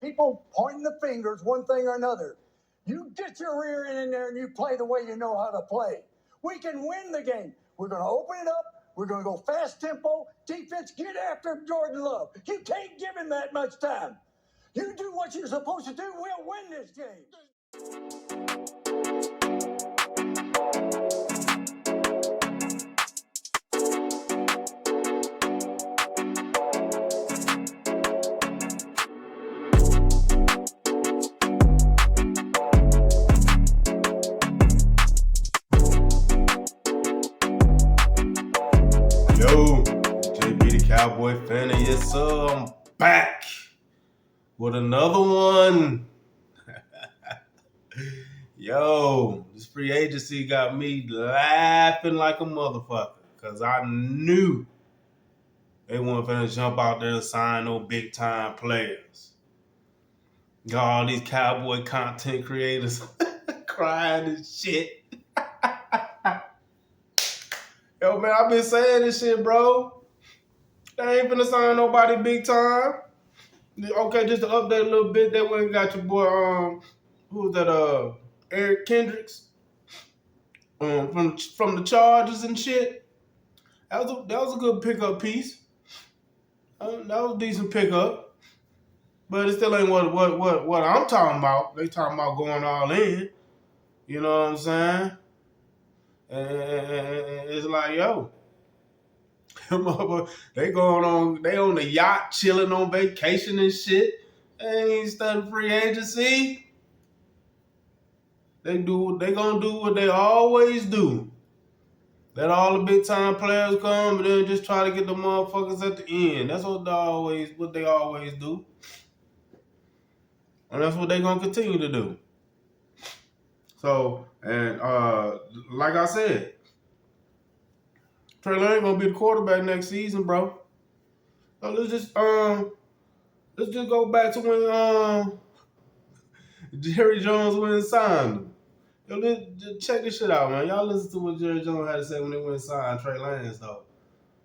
People pointing the fingers, one thing or another. You get your rear end in there and you play the way you know how to play. We can win the game. We're going to open it up. We're going to go fast tempo. Defense, get after Jordan Love. You can't give him that much time. You do what you're supposed to do, we'll win this game. Yo, JB the Cowboy fan, and yes sir, I'm back with another one. Yo, this free agency got me laughing like a motherfucker because I knew they weren't finna jump out there and sign no big time players. Got all these Cowboy content creators crying and shit. Yo, man, I've been saying this shit, bro. They ain't finna sign nobody big time. Okay, just to update a little bit, they went and got your boy, who was that, Eric Kendricks, from the Chargers and shit. That was a good pickup piece. That was a decent pickup, but it still ain't what I'm talking about. They talking about going all in. You know what I'm saying? And it's like, yo, they on the yacht, chilling on vacation and shit. They ain't studying free agency. They gonna do what they always do. Let all the big time players come and then just try to get the motherfuckers at the end. That's what they always do. And that's what they gonna continue to do. So, and like I said, Trey ain't gonna be the quarterback next season, bro. So let's just go back to when Jerry Jones went and signed him. Yo, just check this shit out, man. Y'all listen to what Jerry Jones had to say when they went and signed Trey Lance, though.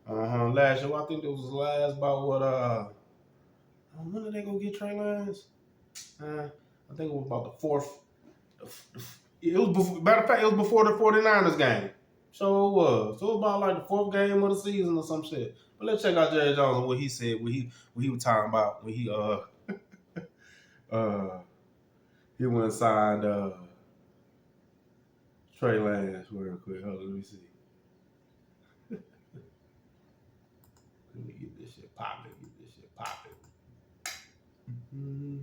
Last year, I think it was last about what when did they go get Trey Lance? I think it was about the fourth. It was before, matter of fact, it was before the 49ers game. So it was. So it was about like the fourth game of the season or some shit. But let's check out Jerry Jones and what he said, what he was talking about when he he went and signed Trey Lance real quick. Hold on, let me see. Let me get this shit popping. Mm-hmm.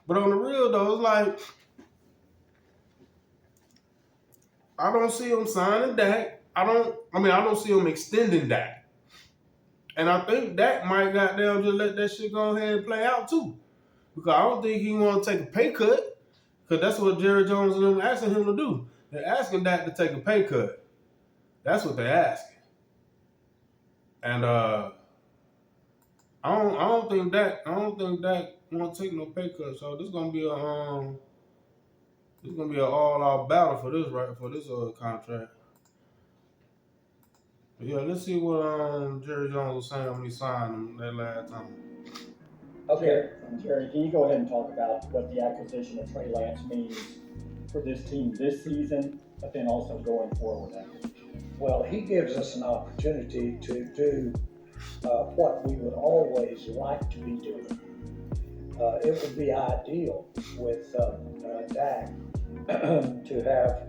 But on the real though, it's like I don't see him signing Dak. I don't see him extending Dak. And I think Dak might goddamn just let that shit go ahead and play out too. Because I don't think he want to take a pay cut. Because that's what Jerry Jones and them asking him to do. They're asking Dak to take a pay cut. That's what they're asking. And I don't think Dak want to take no pay cut. So this is gonna be an all-out battle for this contract. But yeah, let's see what Jerry Jones was saying when he signed him that last time. Okay, Jerry, can you go ahead and talk about what the acquisition of Trey Lance means for this team this season, but then also going forward? Well, he gives us an opportunity to do what we would always like to be doing. It would be ideal with Dak to have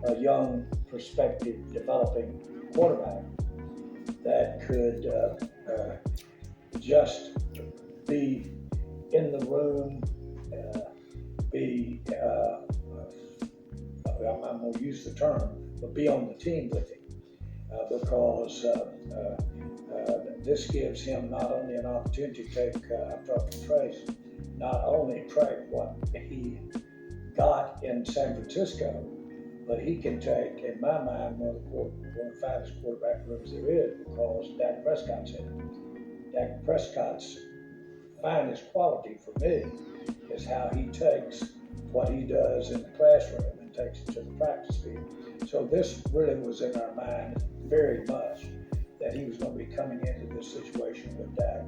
a young, prospective, developing quarterback that could just be in the room, I'm going to use the term, but be on the team with him. Because this gives him not only an opportunity to take, I'm talking Trey, not only Trey what he got in San Francisco, but he can take, in my mind, one of the finest quarterback rooms there is, because Dak Prescott's in it. Dak Prescott's finest quality for me is how he takes what he does in the classroom and takes it to the practice field. So this really was in our mind very much, that he was going to be coming into this situation with Dak.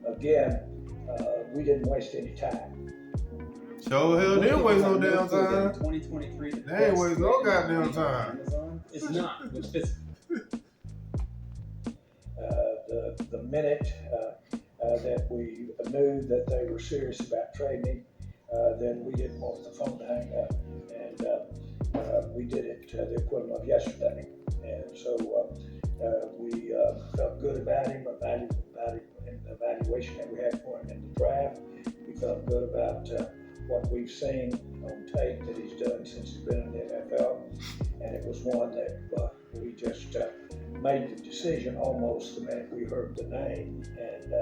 Again, we didn't waste any time. Sure hell didn't waste no damn clue that in time. 2023, the They ain't best waste no way to goddamn make money on time. Amazon is not with physical. The minute that we knew that they were serious about trading, then we didn't want the phone to hang up, and we did it the equivalent of yesterday. And so we felt good about him, about him in the evaluation that we had for him in the draft. We felt good about what we've seen on tape that he's done since he's been in the NFL, and it was one that we just made the decision almost the minute we heard the name, and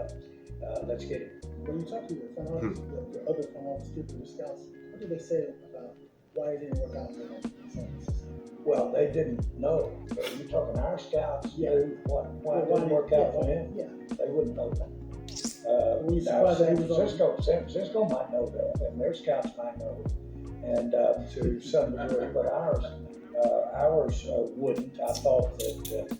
let's get him. When you talk to your front office, the other front office people, the scouts, what did they say about why it didn't work out for them in San Francisco? Well, they didn't know. You're talking our scouts knew why it didn't work out for him. Yeah. They wouldn't know that. Were you Now, surprised that San he was on? Francisco might know that, and their scouts might know it, and to some degree, but ours wouldn't. I thought that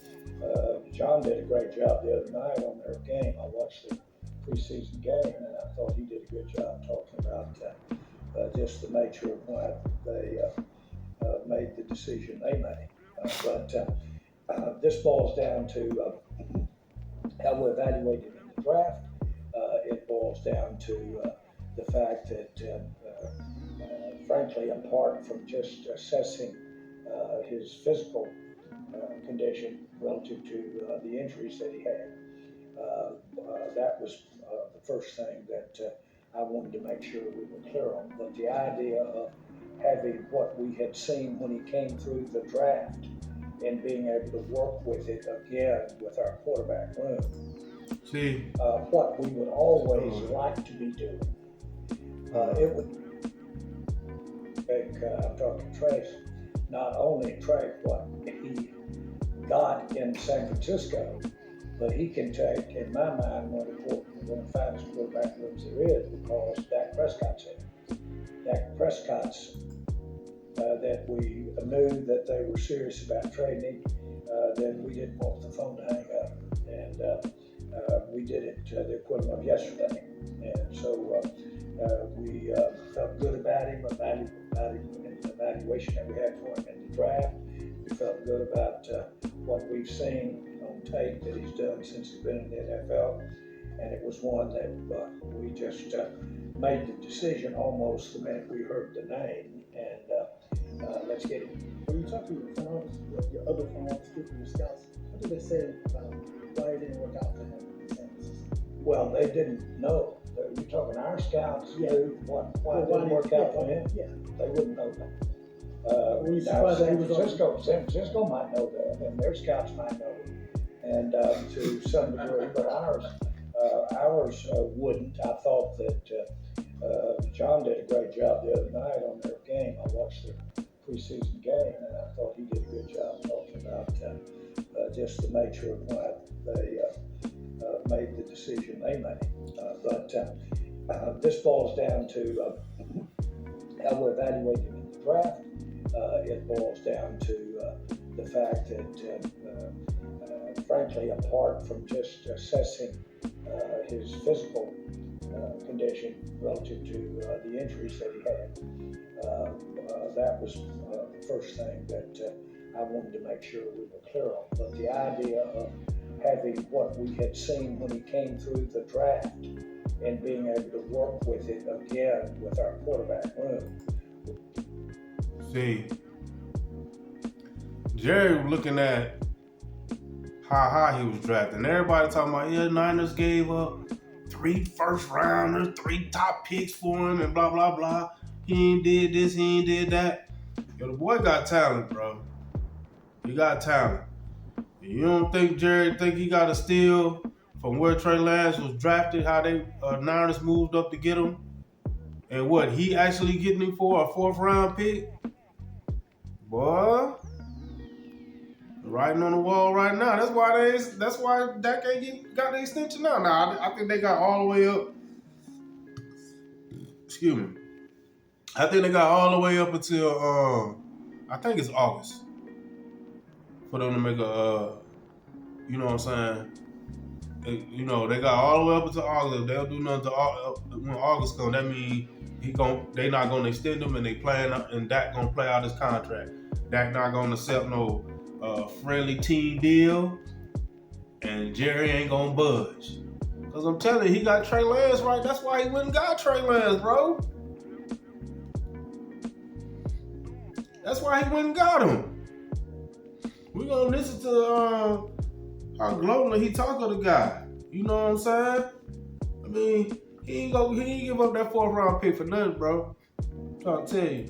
John did a great job the other night on their game. I watched the preseason game, and I thought he did a good job talking about just the nature of why they made the decision they made. But this boils down to how we evaluated in the draft. It boils down to the fact that, frankly, apart from just assessing his physical condition relative to the injuries that he had, that was the first thing that I wanted to make sure we were clear on. But the idea of having what we had seen when he came through the draft and being able to work with it again with our quarterback room, See, what we would always like to be doing. It would take, I'm talking Trey, not only Trey what he got in San Francisco, but he can take, in my mind, one of the finest quarterback rooms there is, because Dak Prescott's in. Dak Prescott's that we knew that they were serious about trading, then we didn't want the phone to hang up, and we did it the equivalent of yesterday. And so we felt good about him in the evaluation that we had for him in the draft. We felt good about what we've seen on tape that he's done since he's been in the NFL, and it was one that we just made the decision almost the minute we heard the name, and let's get him. When you talk to your front office, your other front office people, the scouts, what did they say about why it didn't work out for him in San Francisco? Well, they didn't know. You're talking our scouts knew why it didn't work out for him. Yeah. They wouldn't know that. Were you Now, surprised that he was on? San Francisco might know that, and their scouts might know it, and to some degree, but ours wouldn't. I thought that John did a great job the other night on their game. I watched the preseason game, and I thought he did a good job talking about just the nature of why they made the decision they made. But this boils down to how we evaluated in the draft. It boils down to the fact that, frankly, apart from just assessing his physical condition relative to the injuries that he had, that was the first thing that I wanted to make sure we were clear on. But the idea of having what we had seen when he came through the draft and being able to work with it again with our quarterback room. see, Jerry was looking at how high he was drafted. And everybody talking about, yeah, Niners gave up 3 first rounders, 3 top picks for him, and blah, blah, blah. He ain't did this, he ain't did that. Yo, the boy got talent, bro. He got talent. You don't think Jerry think he got a steal from where Trey Lance was drafted, how they Niners moved up to get him? And what, he actually getting him for a 4th round pick? Boy, writing on the wall right now. That's why Dak ain't got the extension now. Now I think they got all the way up. Excuse me. I think they got all the way up until I think it's August for them to make a you know what I'm saying, you know, they got all the way up until August. If they don't do nothing when August comes, that means they not gonna extend him, and they playing and Dak gonna play out his contract. Dak not gonna accept no friendly team deal, and Jerry ain't gonna budge. Cause I'm telling you, he got Trey Lance right. That's why he went and got Trey Lance, bro. That's why he went and got him. We gonna listen to how glowingly he talk of the guy. You know what I'm saying? I mean, he ain't give up that 4th round pick for nothing, bro. I'm trying to tell you.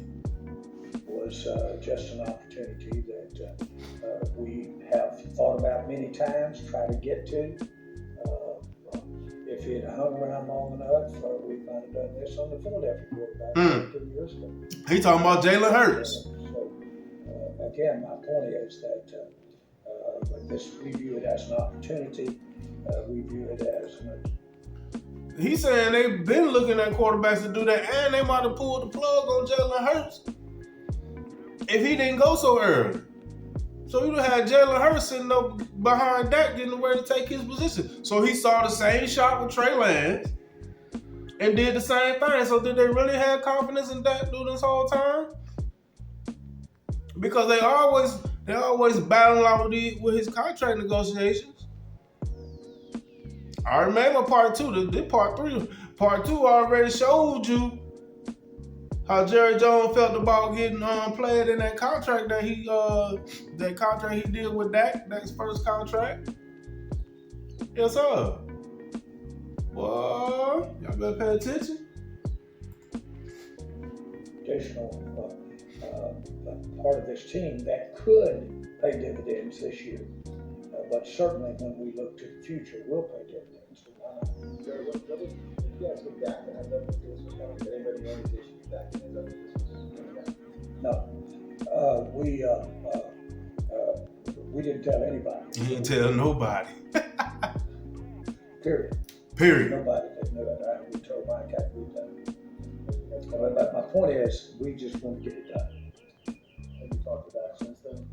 Was just an opportunity that we have thought about many times, try to get to. If he had hung around long enough, we might have done this on the Philadelphia quarterback 2 years ago. He talking about Jalen Hurts. So, again, my point is that we view it as an opportunity. We view it as He's saying they've been looking at quarterbacks to do that, and they might have pulled the plug on Jalen Hurts if he didn't go so early. So you had Jalen Hurts sitting up behind Dak, getting ready to take his position. So he saw the same shot with Trey Lance and did the same thing. So did they really have confidence in Dak through this whole time? Because they always battle out with his contract negotiations. I remember part 2. This part 3. Part 2 already showed you how Jerry Jones felt about getting played in that contract that he did with Dak, Dak's first contract. Yes, sir. Well, y'all better pay attention. additional part of this team that could pay dividends this year. But certainly when we look to the future, we'll pay dividends. Jerry, what is, if you guys look back and I know that this was coming, did anybody know this issue back and I know that this was coming back? No. We didn't tell anybody. You didn't tell nobody. Period. Nobody that knew it. We told Mike after we done it. But my point is, we just want to get it done. Have you talked about it since then?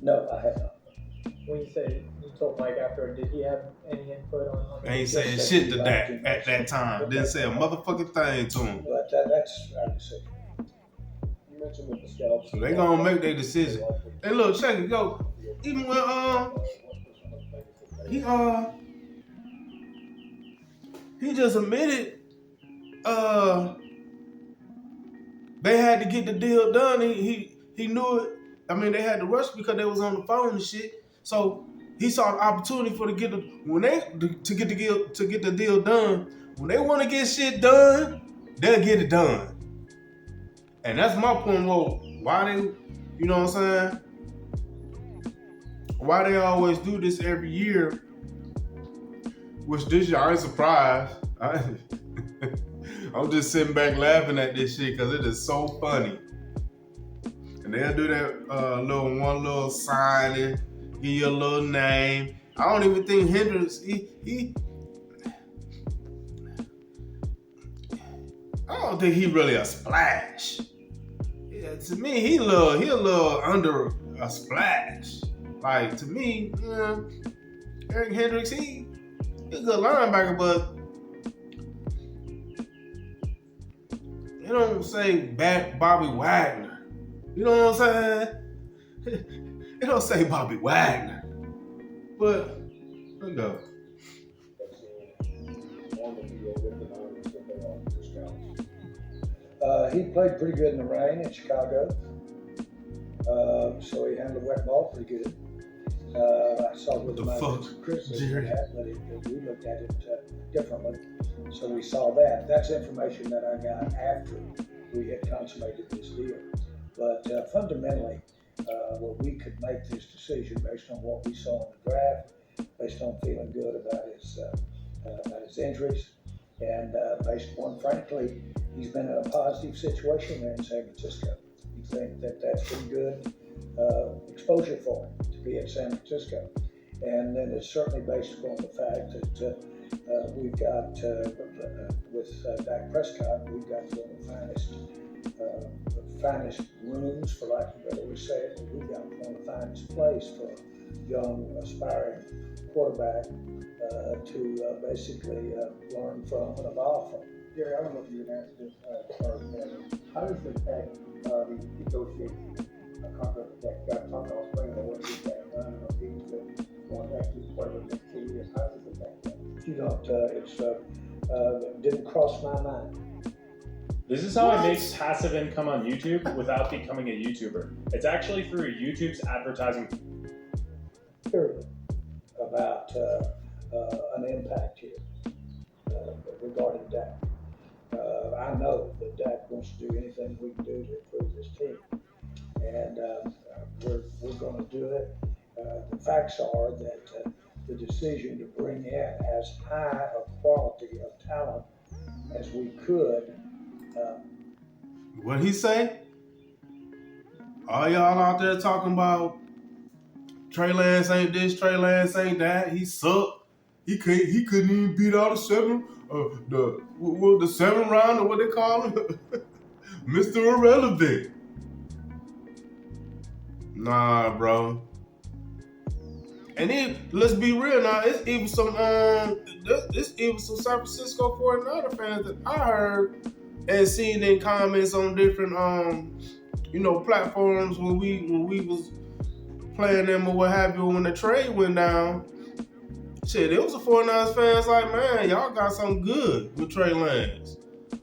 No, I have not. When you say you told Mike after, did he have any input on I ain't saying shit to Dak at that time. Didn't say a motherfucking thing to him. But that's our decision. You mentioned with the scouts. So they gonna make their decision. Hey, look, check it, go. Even when he just admitted they had to get the deal done. He knew it. I mean, they had to rush because they was on the phone and shit. So he saw an opportunity to get the deal done. When they want to get shit done, they'll get it done. And that's my point. Well, why they, you know what I'm saying? Why they always do this every year? Which this year I ain't surprised. I'm just sitting back laughing at this shit because it is so funny. And they'll do that one little signing, give you a little name. I don't even think Hendricks, I don't think he really a splash. Yeah, to me, he a little under a splash. Like, to me, Eric Hendricks, he's a good linebacker, but they don't say Bobby Wagner. You know what I'm saying? They don't say Bobby Wagner. But, let's go. He played pretty good in the rain in Chicago. So he handled the wet ball pretty good. I saw with the criticism of that, but we looked at it differently. So we saw that. That's information that I got after we had consummated this deal. But fundamentally, we could make this decision based on what we saw in the draft, based on feeling good about his injuries, and based on, frankly, he's been in a positive situation there in San Francisco. You think that that's been good exposure for him to be in San Francisco. And then it's certainly based upon the fact that we've got, with Dak Prescott, we've got one of the finest the finest rooms, for lack of a better way to say it. We got one of the finest place for a young, aspiring quarterback to basically learn from and evolve from. Gary, I don't know if you can answer this or how does the Dak negotiate a contract with Dak? Got talked about spring, but what is that done? Or he's going back to play for the next 2 years? How does it affect that? You don't, didn't cross my mind. This is how I make passive income on YouTube without becoming a YouTuber. It's actually through YouTube's advertising. Period. About an impact here regarding Dak. I know that Dak wants to do anything we can do to improve this team, and we're going to do it. The facts are that the decision to bring in as high a quality of talent as we could. What he say? All y'all out there talking about Trey Lance ain't this, Trey Lance ain't that. He sucked. He couldn't even beat out the seventh round or what they call him, Mr. Irrelevant. Nah, bro. And then let's be real now. It's even some San Francisco 49er fans that I heard and seen in comments on different platforms when we was playing them or what have you when the trade went down. Shit, it was the 49ers fans like, man, y'all got something good with Trey Lance.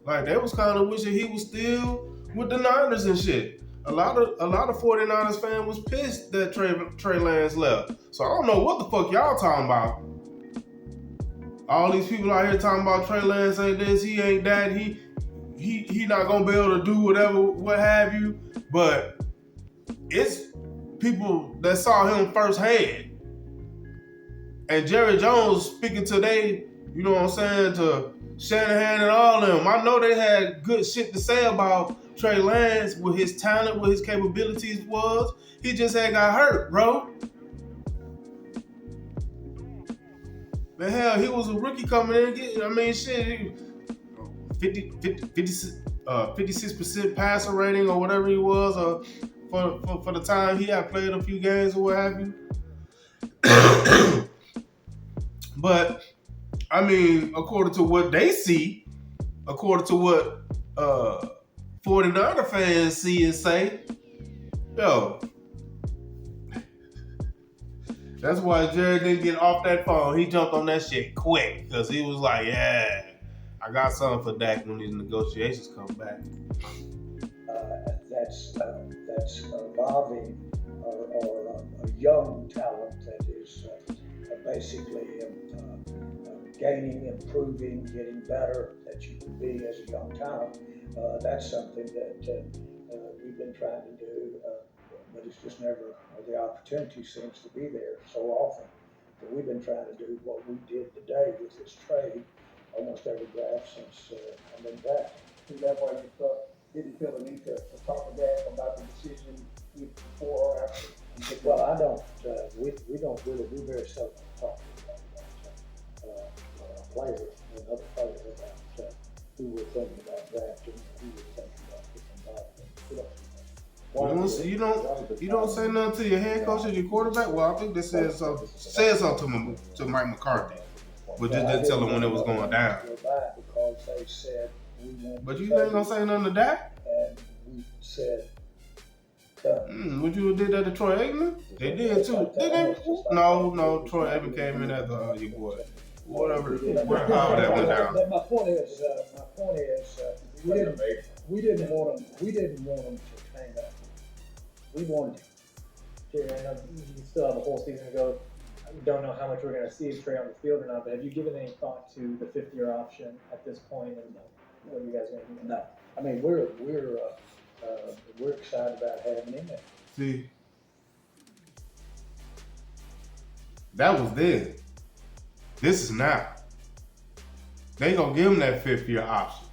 Like they was kind of wishing he was still with the Niners and shit. A lot of 49ers fans was pissed that Trey Lance left. So I don't know what the fuck y'all talking about. All these people out here talking about Trey Lance ain't this, he ain't that, he not gonna be able to do whatever, what have you. But it's people that saw him firsthand. And Jerry Jones speaking today, you know what I'm saying, to Shanahan and all them. I know they had good shit to say about Trey Lance, what his talent, what his capabilities was. He just had got hurt, bro. But hell, he was a rookie coming in. 56% passer rating or whatever he was for the time he had played a few games or what have you. But, I mean, according to what they see, according to what 49er fans see and say, yo, that's why Jared didn't get off that phone. He jumped on that shit quick because he was like, yeah, I got something for Dak when these negotiations come back. That's evolving or a young talent that is basically gaining, improving, getting better that you can be as a young talent. That's something that we've been trying to do, but it's just never, the opportunity seems to be there so often. But we've been trying to do what we did today with this trade almost every draft since I've been back. Is that why didn't feel the need to talk to Dak about the decision before or after? Well, I don't, we don't really, we very seldom talk about players and other players about who we're thinking about drafting and who we're thinking about picking. You don't say nothing to your head coach or your quarterback. Well, I think they said something to Mike McCarthy, but just didn't tell him when it was going down. Because they said we want. But you ain't gonna say nothing to Dak? And we said. Would you have did that to Troy Aikman? They did too. Did they? No. Troy Aikman came in as your boy. Whatever. How that went down. My point is, we didn't want them to hang up. We wanted him. Jerry, I know you still have a whole season to go. I don't know how much we're going to see of Trey on the field or not, but have you given any thought to the fifth-year option at this point, and what are you guys going to do? No, I mean we're excited about having him. See, that was then. This is now. They gonna give him that 5th-year option.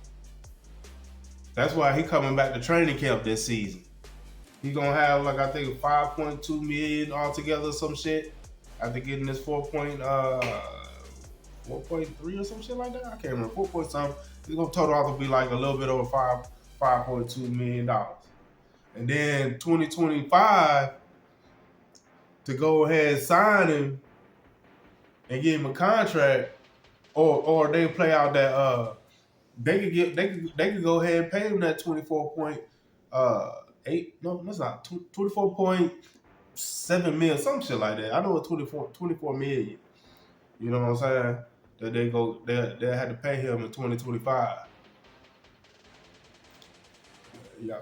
That's why he coming back to training camp this season. He gonna have like I think 5.2 million altogether, some shit. After getting this 4.3 or some shit like that. I can't remember 4 point something. It's gonna total out to be like a little bit over $5.2 million. And then 2025 to go ahead and sign him and give him a contract, or they play out that they could go ahead and pay him that 24.8, no, that's not 24.7 million, some shit like that. I know it's 24 million. You know what I'm saying? That they had to pay him in 2025. Yeah,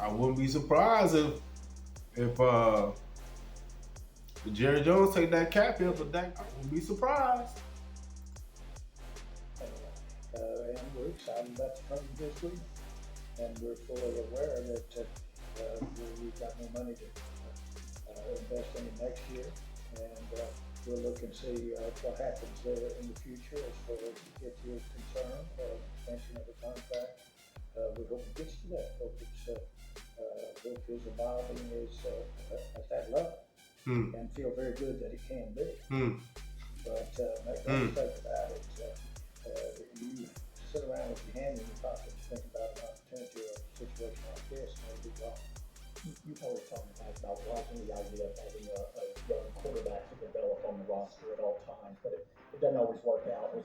I wouldn't be surprised if Jerry Jones take that cap hit for Dak. I wouldn't be surprised. And we're excited about the coming this week. And we're fully aware that we've got more money to invest in it next year. And we'll look and see what happens there in the future as far as if you're concerned, extension of the contract. We hope it gets to that. Hope his evolving is at that level. And feel very good that it can be. But make no mistake about it. You sit around with your hand in your pocket and think about an opportunity or a situation like this, and it'll be gone. You've always talked about liking the idea of having a young quarterback to develop on the roster at all times, but it doesn't always work out.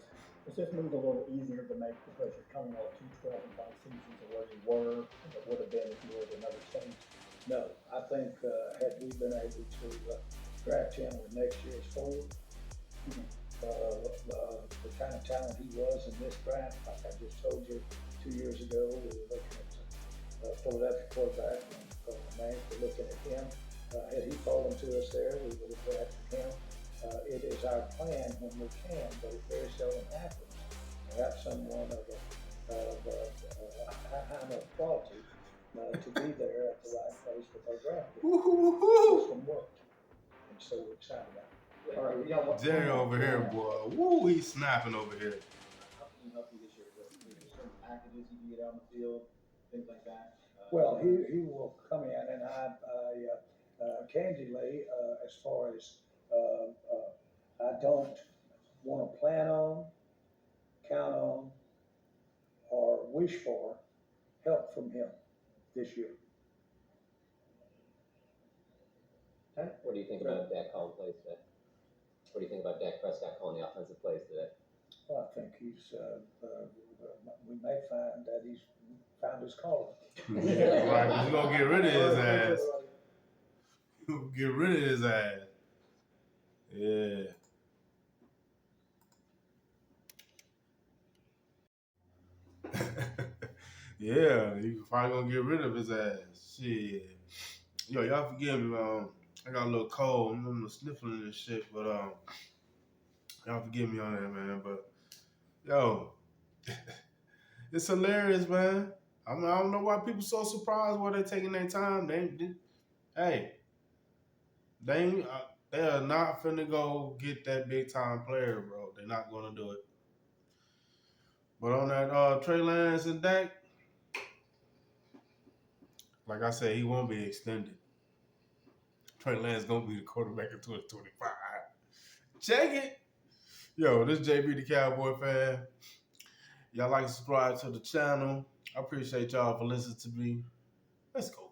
Was this move a little easier to make because you're coming off 2 12-5 seasons of where you were than it would have been if you were at another stage? No, I think had we been able to draft him with next year's forward, the kind of talent he was in this draft, like I just told you 2 years ago, we were looking at Philadelphia quarterback, and we're looking at him. Had he fallen to us there, we would have drafted him. It is our plan when we can, but it very seldom happens. Perhaps someone of high enough quality to be there at the right place with our draft. This one worked, and so we're excited about it. All right, we got one. Jerry over here, boy. Woo, he's snapping over here. How can you help you this year? There's certain packages you can get out on the field, things like that. Well, he will come in, and I candidly, as far as I don't want to plan on, count on, or wish for help from him this year. What do you think about Dak calling plays today? What do you think about Dak Prescott calling the offensive plays today? Well, I think he's. We may find that he's found his calling. Right, we're gonna get rid of his ass. Get rid of his ass. Yeah. Yeah, you probably gonna get rid of his ass. Shit. Yo, y'all forgive me, I got a little cold. I'm sniffling and shit, but y'all forgive me on that, man. But yo, it's hilarious, man. I don't know why people so surprised why they taking their time. They are not finna go get that big time player, bro. They're not gonna do it. But on that Trey Lance and Dak, like I said, he won't be extended. Trey Lance gonna be the quarterback in 2025. Check it. Yo, this JB the Cowboy fan. Y'all like to subscribe to the channel. I appreciate y'all for listening to me. Let's go.